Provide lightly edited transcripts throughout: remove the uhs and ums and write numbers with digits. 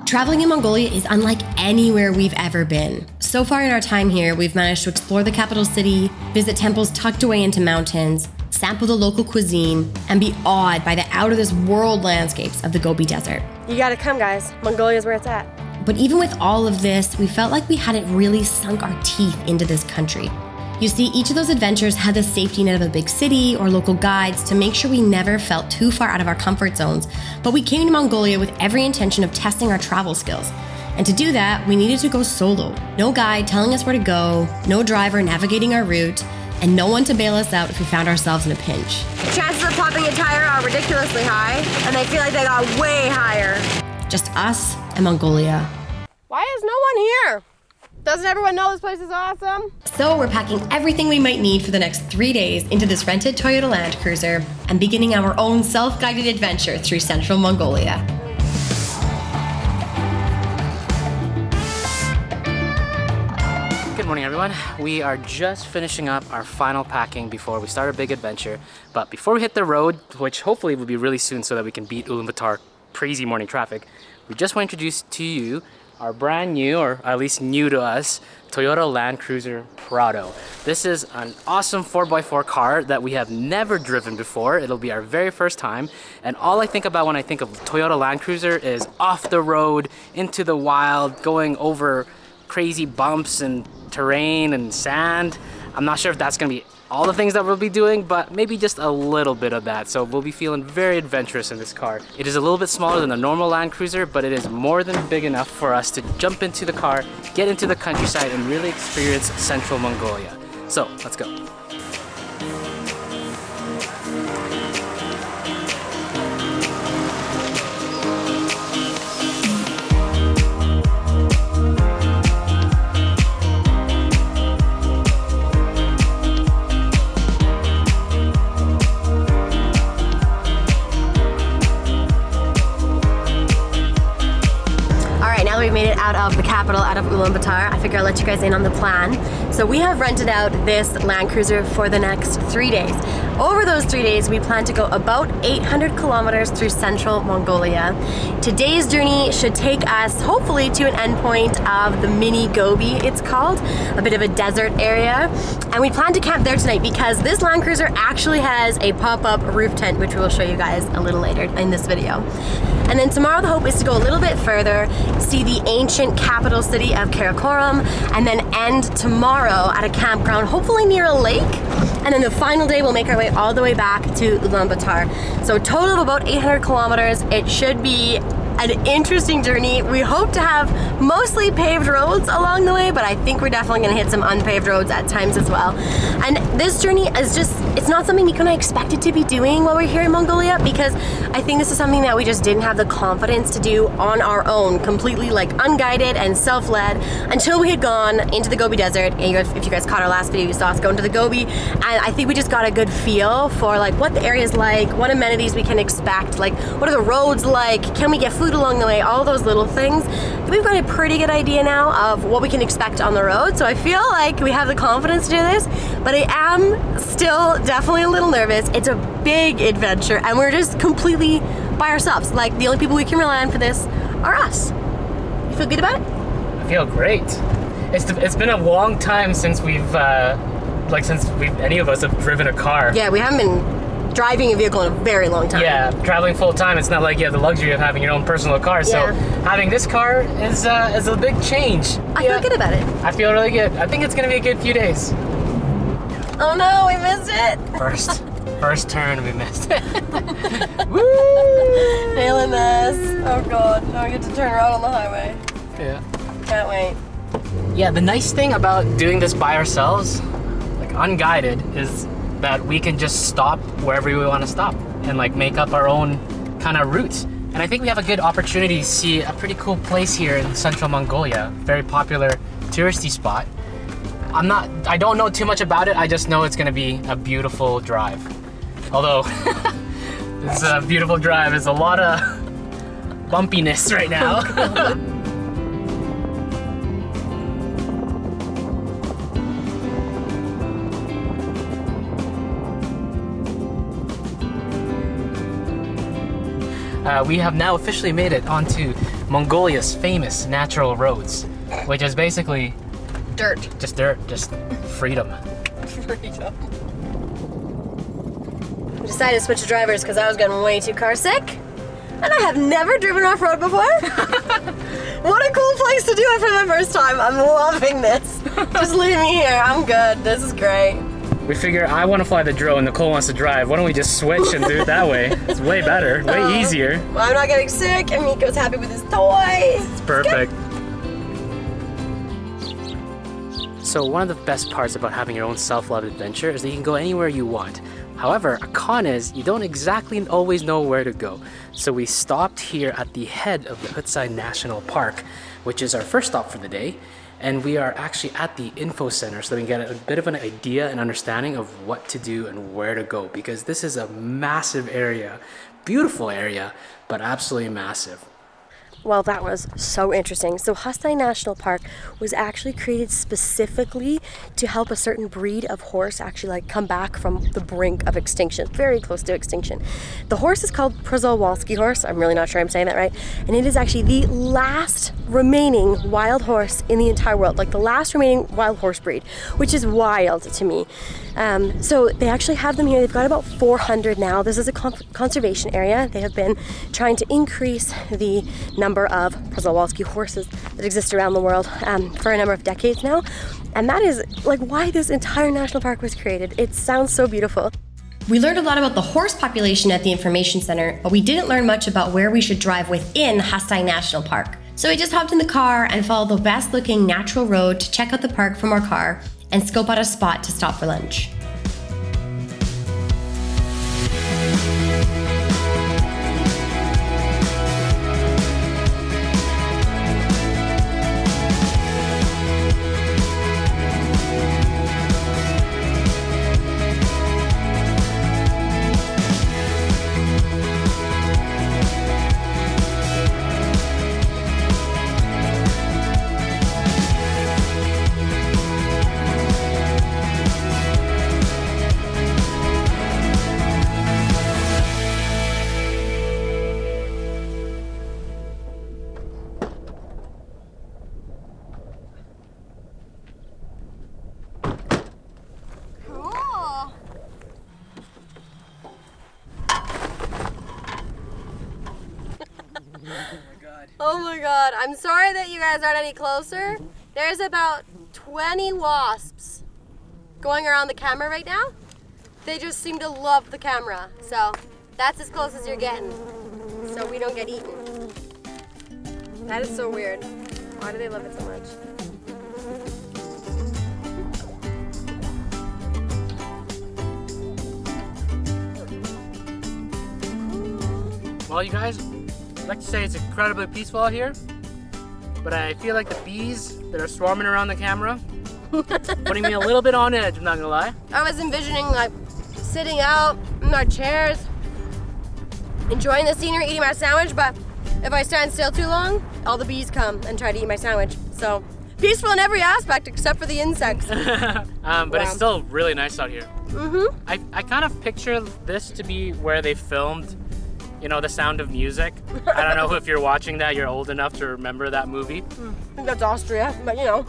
Traveling in Mongolia is unlike anywhere we've ever been. So far in our time here, we've managed to explore the capital city, visit temples tucked away into mountains, sample the local cuisine, and be awed by the out-of-this-world landscapes of the Gobi Desert. You gotta come, guys. Mongolia's where it's at. But even with all of this, we felt like we hadn't really sunk our teeth into this country. You see, each of those adventures had the safety net of a big city or local guides to make sure we never felt too far out of our comfort zones, but we came to Mongolia with every intention of testing our travel skills. And to do that, we needed to go solo. No guide telling us where to go, no driver navigating our route, and no one to bail us out if we found ourselves in a pinch. Chances of popping a tire are ridiculously high, and I feel like they got way higher. Just us and Mongolia. Why is no one here? Doesn't everyone know this place is awesome? So we're packing everything we might need for the next 3 days into this rented Toyota Land Cruiser and beginning our own self-guided adventure through Central Mongolia. Good morning, everyone. We are just finishing up our final packing before we start our big adventure. But before we hit the road, which hopefully will be really soon so that we can beat Ulaanbaatar crazy morning traffic, we just want to introduce to you our brand new, or at least new to us, Toyota Land Cruiser Prado. This is an awesome 4x4 car that we have never driven before. It'll be our very first time. And all I think about when I think of Toyota Land Cruiser is off the road, into the wild, going over crazy bumps and terrain and sand. I'm not sure if that's gonna be all the things that we'll be doing, but maybe just a little bit of that. So we'll be feeling very adventurous in this car. It is a little bit smaller than a normal Land Cruiser, but it is more than big enough for us to jump into the car, get into the countryside, and really experience Central Mongolia. So let's go. We made it out of the capital, out of Ulaanbaatar. I figure I'll let you guys in on the plan. So we have rented out this Land Cruiser for the next 3 days. Over those 3 days, we plan to go about 800 kilometers through Central Mongolia. Today's journey should take us, hopefully, to an endpoint of the mini Gobi, it's called, a bit of a desert area. And we plan to camp there tonight because this Land Cruiser actually has a pop-up roof tent, which we will show you guys a little later in this video. And then tomorrow the hope is to go a little bit further, see the ancient capital city of Karakoram, and then end tomorrow at a campground, hopefully near a lake. And then the final day we'll make our way all the way back to Ulaanbaatar. So a total of about 800 kilometers. It should be an interesting journey. We hope to have mostly paved roads along the way, but I think we're definitely gonna hit some unpaved roads at times as well. And this journey is just, it's not something you kind of expected to be doing while we're here in Mongolia, because I think this is something that we just didn't have the confidence to do on our own, completely like unguided and self-led, until we had gone into the Gobi Desert. And if you guys caught our last video, you saw us go into the Gobi, and I think we just got a good feel for like what the area's like, what amenities we can expect, like what are the roads like, can we get food along the way, all those little things. We've got a pretty good idea now of what we can expect on the road, so I feel like we have the confidence to do this, but I am still definitely a little nervous. It's a big adventure, and we're just completely by ourselves. Like, the only people we can rely on for this are us. You feel good about it? I feel great. It's been a long time since any of us have driven a car. Yeah, we haven't been driving a vehicle in a very long time. Yeah, traveling full time, it's not like you have the luxury of having your own personal car. So having this car is a big change. I feel good about it. I feel really good. I think it's gonna be a good few days. Oh no, we missed it. First turn, we missed it. Woo! Nailing this. Oh god, now we get to turn around on the highway. Yeah. Can't wait. Yeah, the nice thing about doing this by ourselves, like unguided, is that we can just stop wherever we want to stop and like make up our own kind of routes. And I think we have a good opportunity to see a pretty cool place here in Central Mongolia, very popular touristy spot. I don't know too much about it, I just know it's gonna be a beautiful drive. Although, it's a beautiful drive, there's a lot of bumpiness right now. We have now officially made it onto Mongolia's famous natural roads, which is basically Dirt. just dirt, just freedom. Freedom. I decided to switch drivers because I was getting way too car sick. And I have never driven off-road before. What a cool place to do it for the first time. I'm loving this. Just leave me here. I'm good. This is great. We figure I want to fly the drone, Nicole wants to drive. Why don't we just switch and do it that way? It's way better, way easier. Well, I'm not getting sick, and Miko's happy with his toys. It's perfect. So one of the best parts about having your own self-love adventure is that you can go anywhere you want. However, a con is you don't exactly always know where to go. So we stopped here at the head of the Hustai National Park, which is our first stop for the day. And we are actually at the info center so that we can get a bit of an idea and understanding of what to do and where to go, because this is a massive area, beautiful area, but absolutely massive. Well, that was so interesting. So Hustai National Park was actually created specifically to help a certain breed of horse actually like come back from the brink of extinction, very close to extinction. The horse is called Przewalski horse. I'm really not sure I'm saying that right. And it is actually the last remaining wild horse in the entire world, like the last remaining wild horse breed, which is wild to me. So they actually have them here. They've got about 400 now. This is a conservation area. They have been trying to increase the number of Przewalski horses that exist around the world for a number of decades now. And that is like why this entire national park was created. It sounds so beautiful. We learned a lot about the horse population at the information center, but we didn't learn much about where we should drive within Hustai National Park. So we just hopped in the car and followed the best looking natural road to check out the park from our car and scope out a spot to stop for lunch. Oh my god, I'm sorry that you guys aren't any closer. There's about 20 wasps going around the camera right now. They just seem to love the camera, so that's as close as you're getting, so we don't get eaten. That is so weird. Why do they love it so much? Well, you guys, I'd like to say it's incredibly peaceful out here, but I feel like the bees that are swarming around the camera putting me a little bit on edge, I'm not gonna lie. I was envisioning like sitting out in our chairs, enjoying the scenery, eating my sandwich, but if I stand still too long, all the bees come and try to eat my sandwich. So peaceful in every aspect except for the insects. But it's still really nice out here. Mm-hmm. I kind of picture this to be where they filmed, you know, The Sound of Music. I don't know if you're watching that, you're old enough to remember that movie. I think that's Austria, but you know.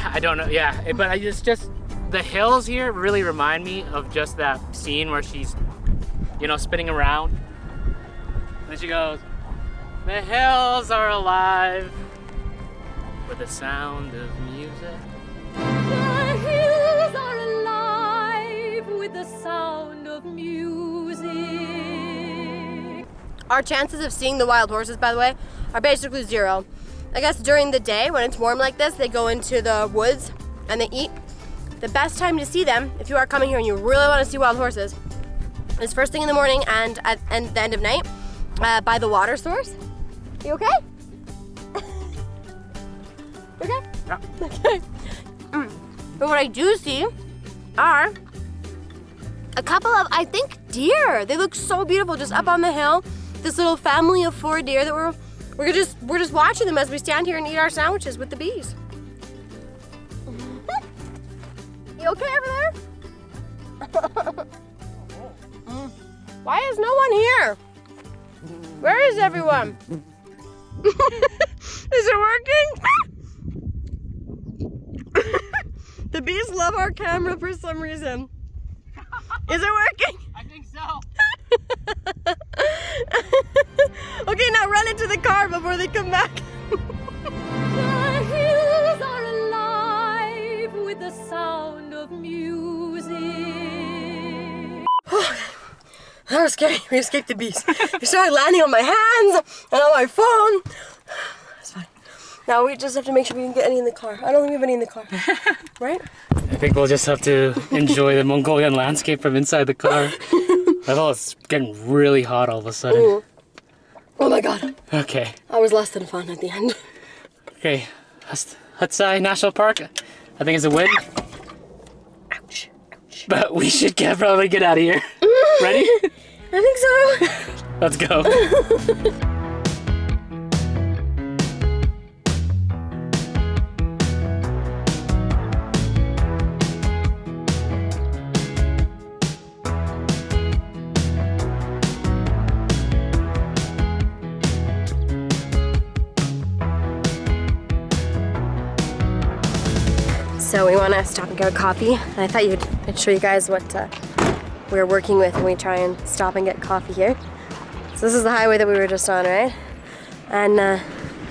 I don't know, yeah, but it's just, the hills here really remind me of just that scene where she's, you know, spinning around. And then she goes, "The hills are alive with the sound of music." The hills are alive with the sound of music. Our chances of seeing the wild horses, by the way, are basically zero. I guess during the day, when it's warm like this, they go into the woods and they eat. The best time to see them, if you are coming here and you really want to see wild horses, is first thing in the morning and at the end of night by the water source. You okay? You okay? Yeah. Okay. But what I do see are a couple of, I think, deer. They look so beautiful just up on the hill. This little family of 4 deer that we're just watching them as we stand here and eat our sandwiches with the bees. You okay over there? Why is no one here? Where is everyone? Is it working? The bees love our camera for some reason. Is it working? I think so. Okay, now run into the car before they come back. The hills are alive with the sound of music. That was scary. We escaped the bees. They started landing on my hands and on my phone. That's fine. Now we just have to make sure we didn't get any in the car. I don't think we have any in the car. Right? I think we'll just have to enjoy the Mongolian landscape from inside the car. I thought it's getting really hot all of a sudden. Ooh. Oh my god. Okay. I was less than fun at the end. Okay. Hustai National Park. I think it's a win. Ouch. Ouch. But we should probably get out of here. Ready? I think so. Let's go. So we want to stop and get a coffee. And I thought I'd show you guys what we're working with when we try and stop and get coffee here. So this is the highway that we were just on, right? And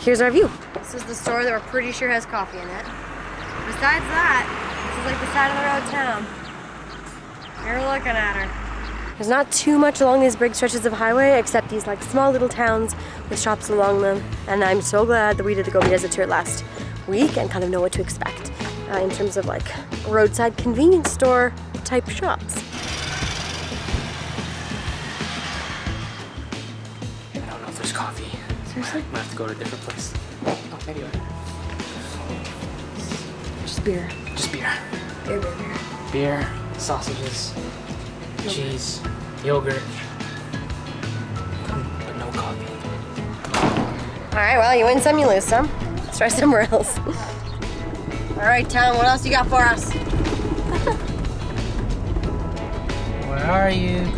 here's our view. This is the store that we're pretty sure has coffee in it. Besides that, this is like the side of the road town. You're looking at her. There's not too much along these big stretches of highway except these like small little towns with shops along them. And I'm so glad that we did the Gobi Desert tour last week and kind of know what to expect in terms of like roadside convenience store type shops. I don't know if there's coffee. Seriously? Might have to go to a different place. Oh, maybe I. Just beer. Just beer. Beer, beer, beer. Beer, sausages, cheese, yogurt. But no coffee. Alright, well, you win some, you lose some. Let's try somewhere else. Alright, Tom, what else you got for us? Where are you?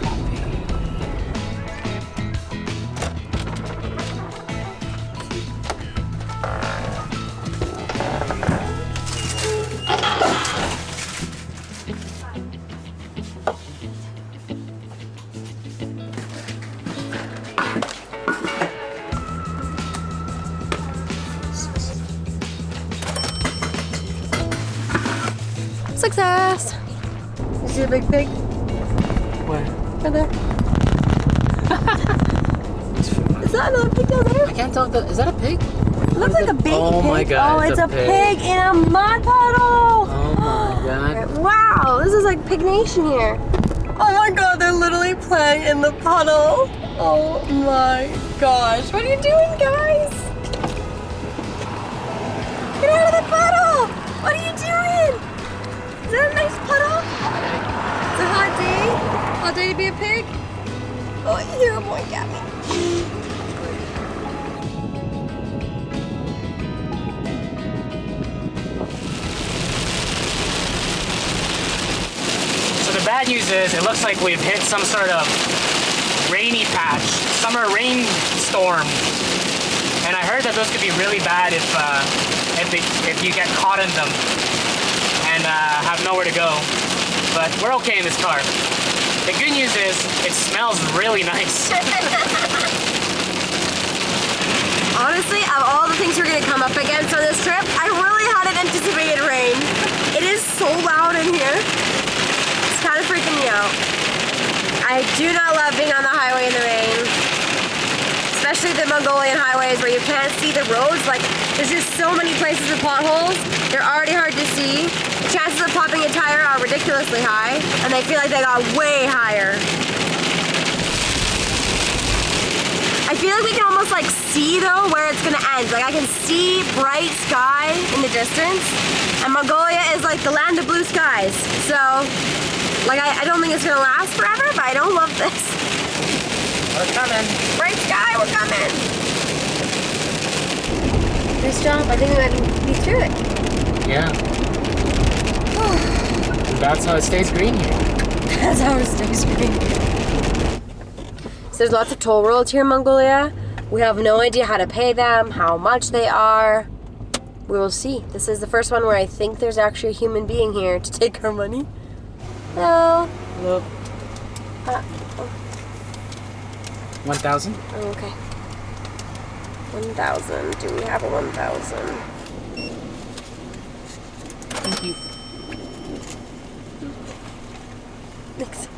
Success! You see the big pig? Where? Right there. Is that another pig down there? I can't tell if is that a pig? It looks like a baby Oh pig. my god. Oh, it's a pig in a mud puddle! Oh my god. Wow, this is like Pig Nation here. Oh my god, they're literally playing in the puddle. Oh my gosh. What are you doing, guys? Get out of the puddle! What are you doing? Is that a nice puddle? It's a hot day? Hot day to be a pig? Oh, you hear a boink at me. So the bad news is it looks like we've hit some sort of rainy patch, summer rainstorm. And I heard that those could be really bad if you get caught in them and have nowhere to go. But we're okay in this car. The good news is it smells really nice. Honestly, of all the things we're gonna come up against on this trip, I really hadn't anticipated rain. It is so loud in here. It's kind of freaking me out. I do not love being on the highway in the rain. Especially the Mongolian highways where you can't see the roads. Like, there's just so many places with potholes. They're already hard to see. The chances of popping a tire are ridiculously high, and they feel like they got way higher. I feel like we can almost like see though where it's gonna end. Like I can see bright sky in the distance, and Mongolia is like the land of blue skies. So, like I don't think it's gonna last forever, but I don't love this. We're coming. Bright sky, we're coming. Nice job. I think we might be through it. Yeah. That's how it stays green here. That's how it stays green. So there's lots of toll roads here in Mongolia, We have no idea how to pay them, how much they are. We will see. This is the first one where I think there's actually a human being here to take our money. Hello. Hello. 1,000? Oh, okay. 1,000. Do we have a 1,000? Thank you. Thanks.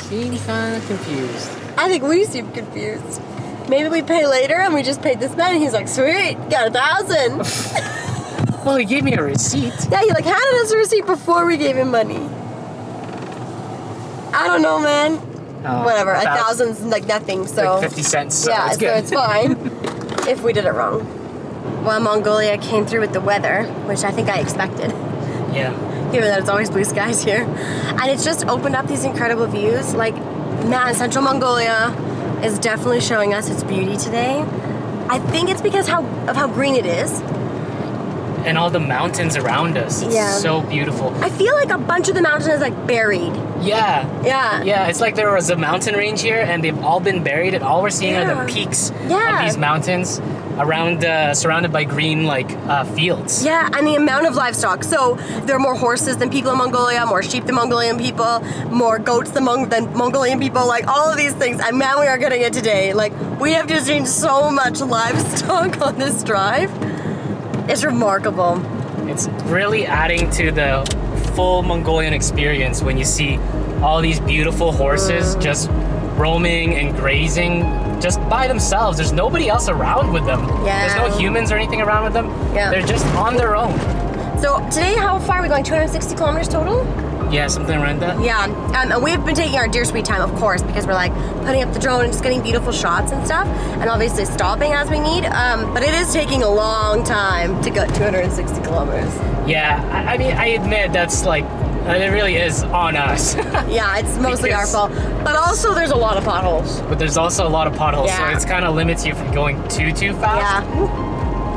Being kind of confused. I think we seem confused. Maybe we pay later and we just paid this man and he's like, sweet, got 1,000. Well, he gave me a receipt. Yeah, he like handed us a receipt before we gave him money. I don't know, man. Whatever, 1,000's like nothing, so. Like 50 cents. So yeah, it's good. so it's fine if we did it wrong. Well, Mongolia came through with the weather, which I think I expected. Yeah. Given that it's always blue skies here. And it's just opened up these incredible views. Like, man, Central Mongolia is definitely showing us its beauty today. I think it's because of how green it is. And all the mountains around us. It's so beautiful. I feel like a bunch of the mountains is like buried. Yeah. Yeah. Yeah, it's like there was a mountain range here and they've all been buried and all we're seeing are the peaks of these mountains around, surrounded by green fields. Yeah, and the amount of livestock. So there are more horses than people in Mongolia, more sheep than Mongolian people, more goats than Mongolian people, like all of these things. And man, we are getting it today. Like, we have just seen so much livestock on this drive. It's remarkable. It's really adding to the full Mongolian experience when you see all these beautiful horses just roaming and grazing just by themselves. There's nobody else around with them. Yeah. There's no humans or anything around with them. Yeah. They're just on their own. So today, how far are we going? 260 kilometers total? Yeah, something around that. Yeah, and we've been taking our deer sweet time, of course, because we're like putting up the drone and just getting beautiful shots and stuff, and obviously stopping as we need. But it is taking a long time to go 260 kilometers. Yeah, I mean, I admit that's like, it really is on us. Yeah, it's mostly our fault. But also, there's a lot of potholes. But there's also a lot of potholes, so it kind of limits you from going too fast. Yeah.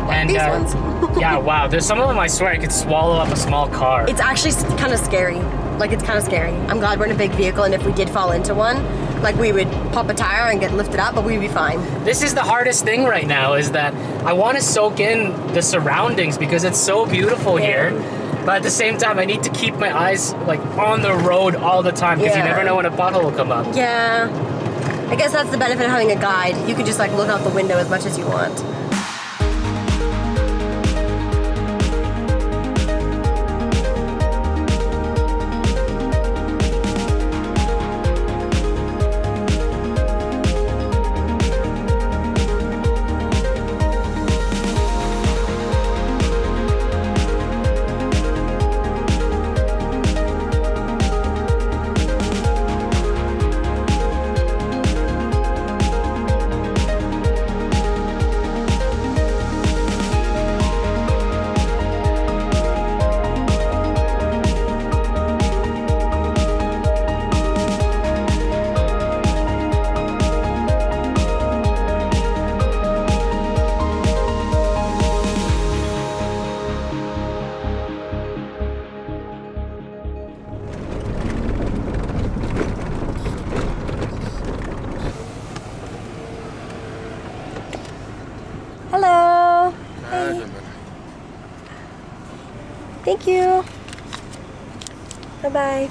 And these ones. yeah, wow. There's some of them I swear I could swallow up a small car. It's actually kind of scary. Like, it's kind of scary. I'm glad we're in a big vehicle, and if we did fall into one, like, we would pop a tire and get lifted up, but we'd be fine. This is the hardest thing right now, is that I want to soak in the surroundings because it's so beautiful here. But at the same time, I need to keep my eyes like on the road all the time because you never know when a pothole will come up. Yeah. I guess that's the benefit of having a guide. You can just like look out the window as much as you want. Hello. Hey. Thank you. Bye-bye.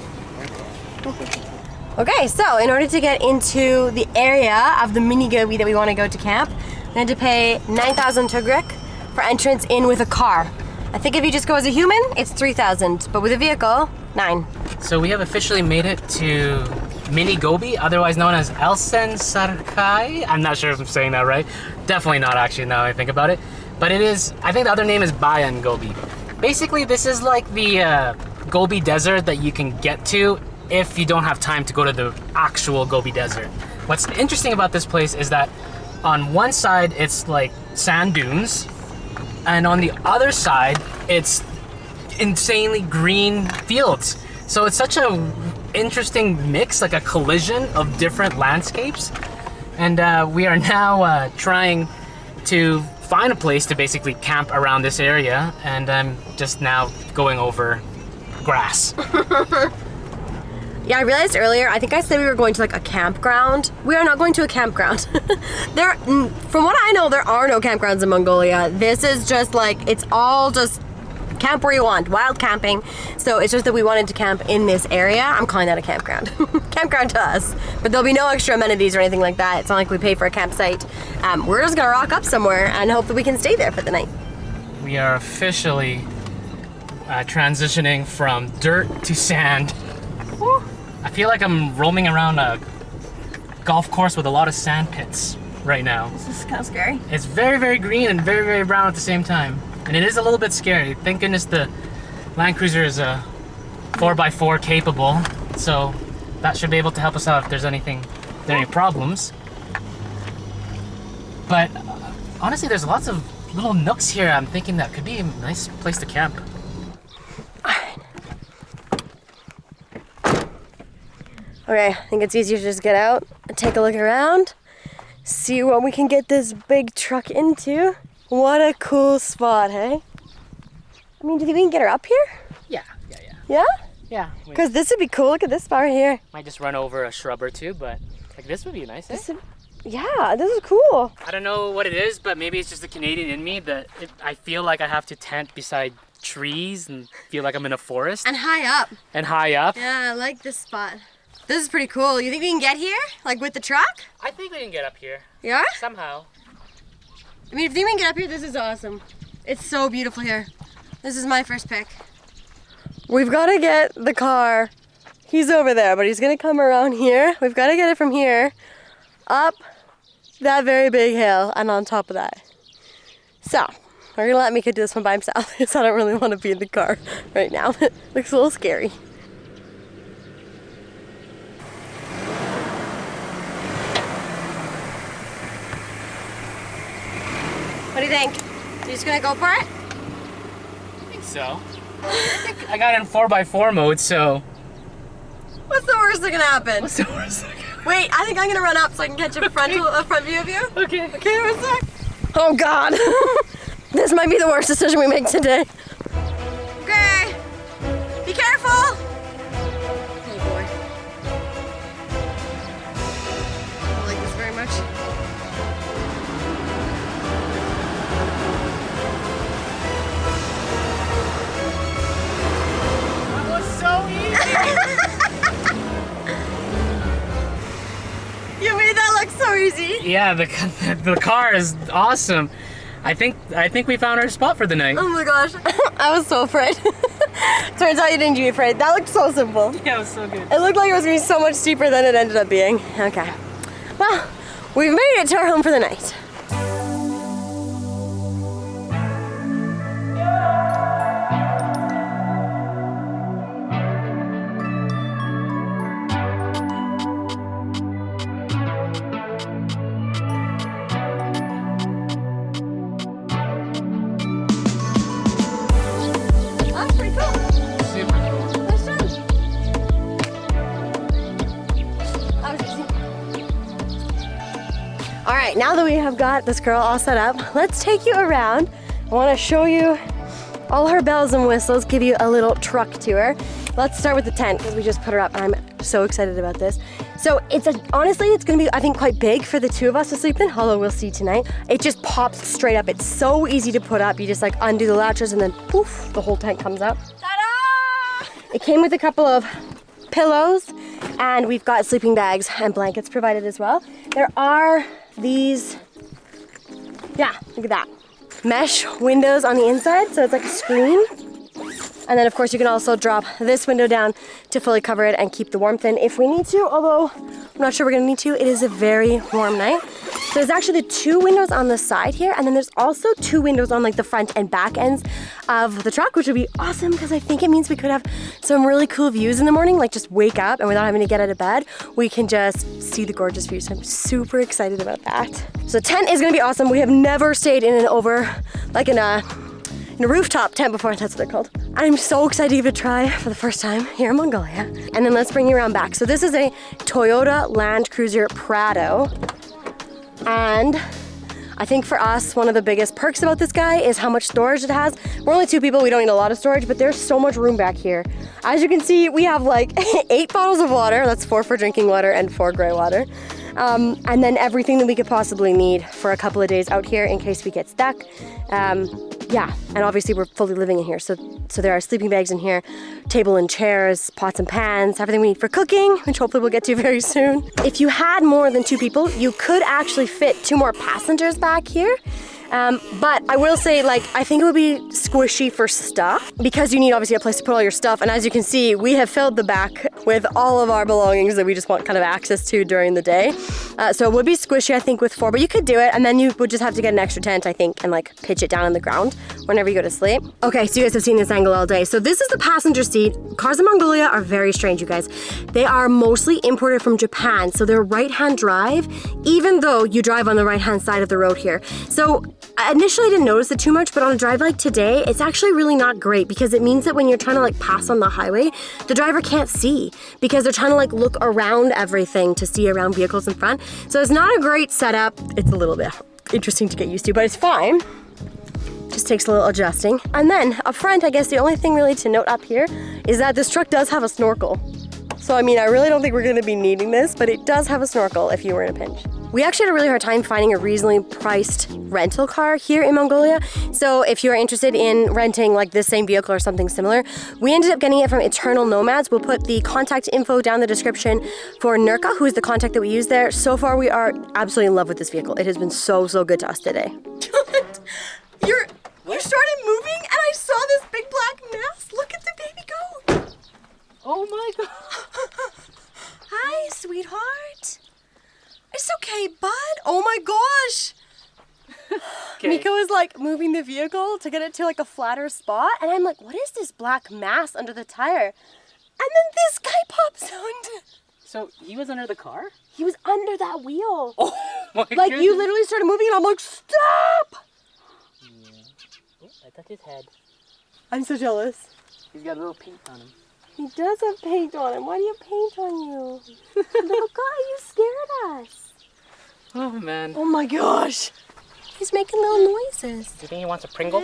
Okay, so in order to get into the area of the mini Gobi that we want to go to camp, we had to pay 9,000 tugrek for entrance in with a car. I think if you just go as a human, it's 3,000, but with a vehicle, 9. So we have officially made it to Mini Gobi, otherwise known as Elsen Tasarkhai. I'm not sure if I'm saying that right. Definitely not actually now I think about it. But it is, I think the other name is Bayan Gobi. Basically, this is like the Gobi Desert that you can get to if you don't have time to go to the actual Gobi Desert. What's interesting about this place is that on one side it's like sand dunes, and on the other side it's insanely green fields. So it's such a interesting mix, like a collision of different landscapes. And we are now trying to find a place to basically camp around this area, and I'm just now going over grass. Yeah, I realized earlier, I think I said we were going to like a campground. We are not going to a campground. From what I know, there are no campgrounds in Mongolia. This is just like, it's all just camp where you want, wild camping. So it's just that we wanted to camp in this area. I'm calling that a campground. Campground to us. But there'll be no extra amenities or anything like that. It's not like we pay for a campsite. We're just gonna rock up somewhere and hope that we can stay there for the night. We are officially transitioning from dirt to sand. Woo. I feel like I'm roaming around a golf course with a lot of sand pits right now. This is kind of scary. It's very, very green and very, very brown at the same time. And it is a little bit scary. Thank goodness the Land Cruiser is a 4x4 capable, so that should be able to help us out if there's any problems. But honestly, there's lots of little nooks here. I'm thinking that could be a nice place to camp. Okay, I think it's easier to just get out and take a look around, see what we can get this big truck into. What a cool spot, hey? I mean, do you think we can get her up here? Yeah. Yeah? Yeah. Because this would be cool. Look at this spot right here. Might just run over a shrub or two, but like this would be nice, eh? Yeah, this is cool. I don't know what it is, but maybe it's just the Canadian in me that I feel like I have to tent beside trees and feel like I'm in a forest. And high up. Yeah, I like this spot. This is pretty cool. You think we can get here? Like with the truck? I think we can get up here. Yeah? Somehow. I mean, if you think we can get up here, this is awesome. It's so beautiful here. This is my first pick. We've got to get the car. He's over there, but he's going to come around here. We've got to get it from here up that very big hill and on top of that. So, we're going to let Mika do this one by himself because I don't really want to be in the car right now. It looks a little scary. What do you think? You just gonna go for it? I think so. I think I got in 4x4 mode, so. What's the worst that can happen? What's the worst that can happen? Wait, I think I'm gonna run up so I can catch a front view of you. Okay. Okay, one sec. Oh God. This might be the worst decision we make today. Okay. Be careful. Oh boy. I don't like this very much. So easy! You made that look so easy. Yeah, the car is awesome. I think we found our spot for the night. Oh my gosh, I was so afraid. Turns out you didn't be afraid. That looked so simple. Yeah, it was so good. It looked like it was gonna be so much steeper than it ended up being. Okay. Well, we've made it to our home for the night. All right, now that we have got this girl all set up, let's take you around. I want to show you all her bells and whistles, give you a little truck tour. Let's start with the tent because we just put her up and I'm so excited about this. So honestly, it's gonna be, I think, quite big for the two of us to sleep in, although we'll see tonight. It just pops straight up. It's so easy to put up. You just like undo the latches and then poof, the whole tent comes up. Ta-da! It came with a couple of pillows and we've got sleeping bags and blankets provided as well. There are these, yeah, look at that. Mesh windows on the inside, so it's like a screen. And then of course you can also drop this window down to fully cover it and keep the warmth in if we need to, although I'm not sure we're gonna need to. It is a very warm night. So there's actually the two windows on the side here, and then there's also two windows on like the front and back ends of the truck, which would be awesome because I think it means we could have some really cool views in the morning, like just wake up and without having to get out of bed, we can just see the gorgeous views. So I'm super excited about that. So tent is gonna be awesome. We have never stayed in a rooftop tent before, that's what they're called. I'm so excited to give it a try for the first time here in Mongolia. And then let's bring you around back. So this is a Toyota Land Cruiser Prado. And I think for us, one of the biggest perks about this guy is how much storage it has. We're only 2 people, we don't need a lot of storage, but there's so much room back here. As you can see, we have like 8 bottles of water. That's 4 for drinking water and 4 gray water. And then everything that we could possibly need for a couple of days out here in case we get stuck. Yeah, and obviously we're fully living in here, so there are sleeping bags in here, table and chairs, pots and pans, everything we need for cooking, which hopefully we'll get to very soon. If you had more than 2 people, you could actually fit 2 more passengers back here. But I will say, like, I think it would be squishy for stuff because you need obviously a place to put all your stuff. And as you can see, we have filled the back with all of our belongings that we just want kind of access to during the day. So it would be squishy, I think, with 4, but you could do it. And then you would just have to get an extra tent, I think, and like pitch it down on the ground whenever you go to sleep. Okay, so you guys have seen this angle all day. So this is the passenger seat. Cars in Mongolia are very strange, you guys. They are mostly imported from Japan. So they're right-hand drive, even though you drive on the right-hand side of the road here. So initially I didn't notice it too much, but on a drive like today, it's actually really not great because it means that when you're trying to like pass on the highway, the driver can't see because they're trying to like look around everything to see around vehicles in front. So it's not a great setup. It's a little bit interesting to get used to, but it's fine. Just takes a little adjusting. And then up front, I guess the only thing really to note up here is that this truck does have a snorkel. So I mean, I really don't think we're gonna be needing this, but it does have a snorkel if you were in a pinch. We actually had a really hard time finding a reasonably priced rental car here in Mongolia. So if you're interested in renting like this same vehicle or something similar, we ended up getting it from Eternal Nomads. We'll put the contact info down in the description for Nurka, who is the contact that we use there. So far, we are absolutely in love with this vehicle. It has been so good to us today. You started moving and I saw this big black mass. Look at the baby goat. Oh my God. Hi, sweetheart. It's okay, bud. Oh my gosh. Okay. Miko is like moving the vehicle to get it to like a flatter spot. And I'm like, what is this black mass under the tire? And then this guy pops out. So he was under the car? He was under that wheel. Oh my Like goodness. you literally started moving and I'm like, stop. Oh, I touched his head. I'm so jealous. He's got a little paint on him. He does have paint on him. Why do you have paint on you? Little guy, you scared us. Oh man. Oh my gosh. He's making little noises. Do you think he wants a Pringle?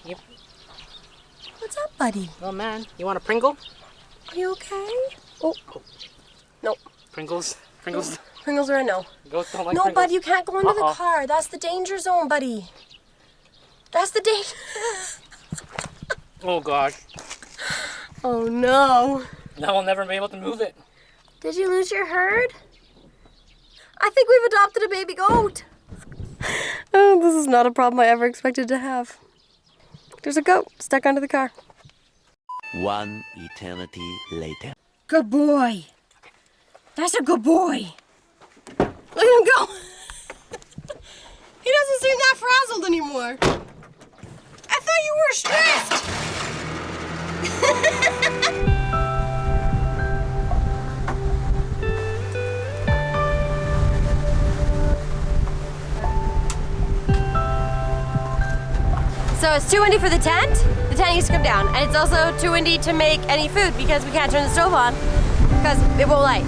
Yep. What's up, buddy? Oh man, you want a Pringle? Are you okay? Oh. Nope. Pringles? Pringles? Pringles are a no. Goats don't like No, Pringles. bud, you can't go under the Uh-oh. car. That's the danger zone, buddy. That's the danger. Oh gosh. Oh no. Now we'll never be able to move it. Did you lose your herd? I think we've adopted a baby goat. Oh, this is not a problem I ever expected to have. There's a goat stuck under the car. One eternity later. Good boy. That's a good boy. Look at him go. He doesn't seem that frazzled anymore. I thought you were stressed. So it's too windy for the tent. The tent needs to come down. And it's also too windy to make any food because we can't turn the stove on because it won't light.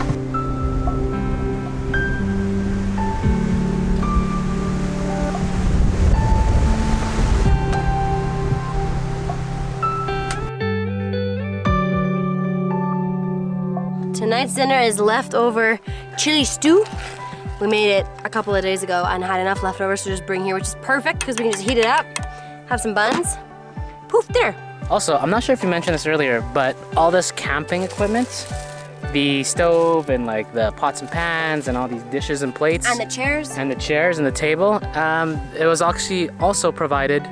Tonight's dinner is leftover chili stew. We made it a couple of days ago and had enough leftovers to just bring here, which is perfect because we can just heat it up, have some buns. Poof, there. Also, I'm not sure if you mentioned this earlier, but all this camping equipment, the stove and like the pots and pans and all these dishes and plates. And the chairs. And the chairs and the table, it was actually also provided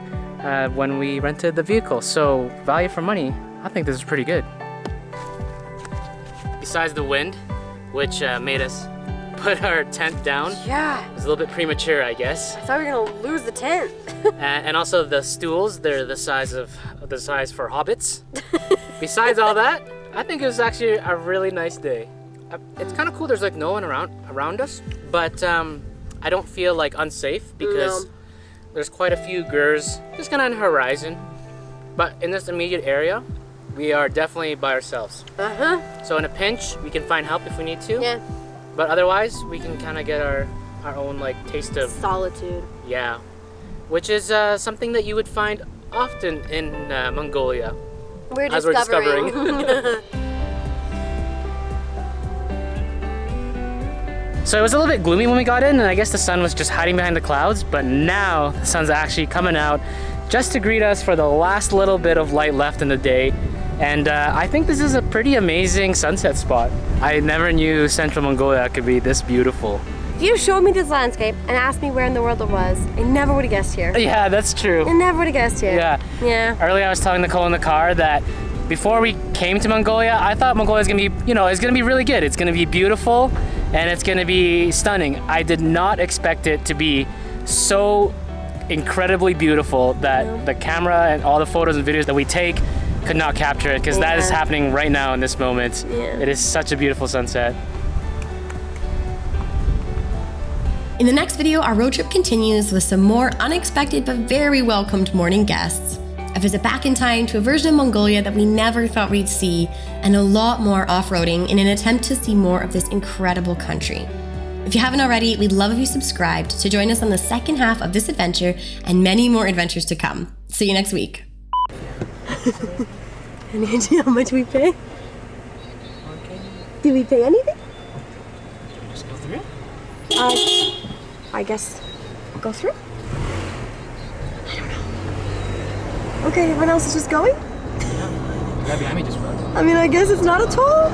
when we rented the vehicle. So value for money, I think this is pretty good. Besides the wind, which made us put our tent down. Yeah. It was a little bit premature, I guess. I thought we were gonna lose the tent. And also the stools, they're the size for hobbits. Besides all that, I think it was actually a really nice day. It's kind of cool. There's like no one around us, but I don't feel like unsafe because there's quite a few gurs just kind of on the horizon. But in this immediate area, we are definitely by ourselves. So in a pinch, we can find help if we need to. Yeah. But otherwise, we can kind of get our our own like taste of Solitude. yeah, which is something that you would find often in Mongolia. We're as we're discovering. So it was a little bit gloomy when we got in, and I guess the sun was just hiding behind the clouds, but now the sun's actually coming out just to greet us for the last little bit of light left in the day. And I think this is a pretty amazing sunset spot. I never knew Central Mongolia could be this beautiful. If you showed me this landscape and asked me where in the world it was, I never would have guessed here. Yeah, that's true. I never would have guessed here. Yeah. Yeah. Earlier I was telling Nicole in the car that before we came to Mongolia, I thought Mongolia is gonna be, you know, it's gonna be really good. It's gonna be beautiful and it's gonna be stunning. I did not expect it to be so incredibly beautiful that the camera and all the photos and videos that we take could not capture it, because that is happening right now in this moment. Yeah. It is such a beautiful sunset. In the next video, our road trip continues with some more unexpected but very welcomed morning guests, a visit back in time to a version of Mongolia that we never thought we'd see, and a lot more off-roading in an attempt to see more of this incredible country. If you haven't already, we'd love if you subscribed to join us on the second half of this adventure and many more adventures to come. See you next week. Any idea how much we pay? Did we pay anything? Just go through. I guess go through? I don't know. Okay, everyone else is just going? That behind me just froze. I mean, I guess it's not a toll.